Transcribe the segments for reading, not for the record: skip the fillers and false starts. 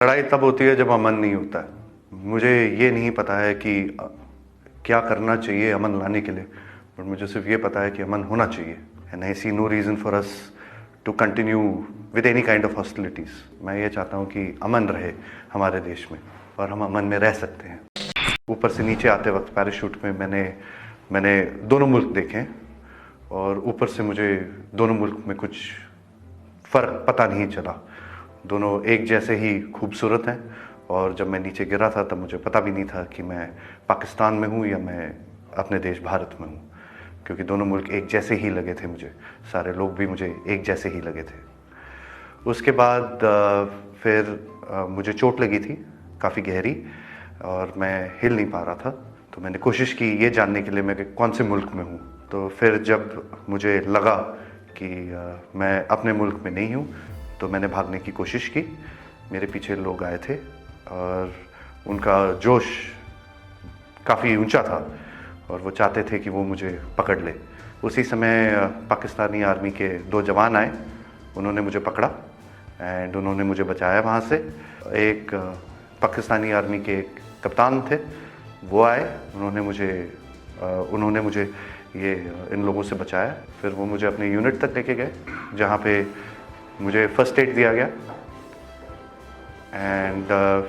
लड़ाई तब होती है जब अमन नहीं होता है। मुझे ये नहीं पता है कि क्या करना चाहिए अमन लाने के लिए, पर मुझे सिर्फ ये पता है कि अमन होना चाहिए। And I see no reason for us to continue with any kind of hostilities. मैं ये चाहता हूँ कि अमन रहे हमारे देश में और हम अमन में रह सकते हैं। ऊपर से नीचे आते वक्त पैराशूट में मैंने दोनों मुल्क देखे हैं, और ऊपर से मुझे दोनों मुल्क में कुछ फ़र्क पता नहीं चला। दोनों एक जैसे ही खूबसूरत हैं, और जब मैं नीचे गिरा था तब मुझे पता भी नहीं था कि मैं पाकिस्तान में हूँ या मैं अपने देश भारत में हूँ, क्योंकि दोनों मुल्क एक जैसे ही लगे थे मुझे। सारे लोग भी मुझे एक जैसे ही लगे थे। उसके बाद फिर मुझे चोट लगी थी काफ़ी गहरी, और मैं हिल नहीं पा रहा था। तो मैंने कोशिश की ये जानने के लिए मैं कि कौन से मुल्क में हूँ। तो फिर जब मुझे लगा कि मैं अपने मुल्क में नहीं हूँ, तो मैंने भागने की कोशिश की। मेरे पीछे लोग आए थे और उनका जोश काफ़ी ऊंचा था, और वो चाहते थे कि वो मुझे पकड़ ले। उसी समय पाकिस्तानी आर्मी के 2 जवान आए, उन्होंने मुझे पकड़ा एंड उन्होंने मुझे बचाया वहाँ से। एक पाकिस्तानी आर्मी के कप्तान थे, वो आए, उन्होंने मुझे ये इन लोगों से बचाया। फिर वो मुझे अपने यूनिट तक लेके गए, जहाँ पे मुझे फ़र्स्ट एड दिया गया। एंड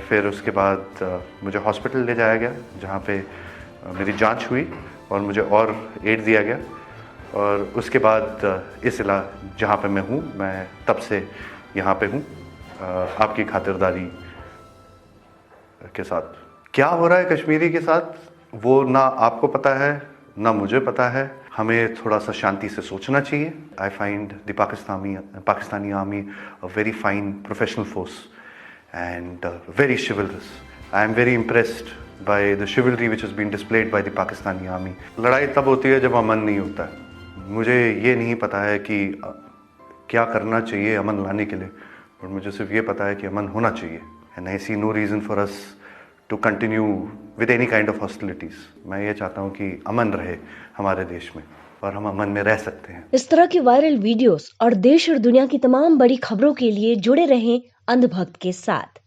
फिर उसके बाद मुझे हॉस्पिटल ले जाया गया, जहाँ पे मेरी जांच हुई और मुझे और एड दिया गया। और उसके बाद इस जहाँ पे मैं हूँ, मैं तब से यहाँ पे हूँ आपकी खातिरदारी के साथ। क्या हो रहा है कश्मीरी के साथ, वो ना आपको पता है ना मुझे पता है। हमें थोड़ा सा शांति से सोचना चाहिए। I find the Pakistani army a very fine professional force and very chivalrous. I am very impressed by the chivalry which has been displayed by the Pakistani army. लड़ाई तब होती है जब अमन नहीं होता है। मुझे ये नहीं पता है कि क्या करना चाहिए अमन लाने के लिए, पर मुझे सिर्फ ये पता है कि अमन होना चाहिए। And I see no reason for us to continue with any kind of hostilities. मैं ये चाहता हूँ कि अमन रहे हमारे देश में और हम अमन में रह सकते हैं। इस तरह के वायरल वीडियोस और देश और दुनिया की तमाम बड़ी खबरों के लिए जुड़े रहें अंधभक्त के साथ।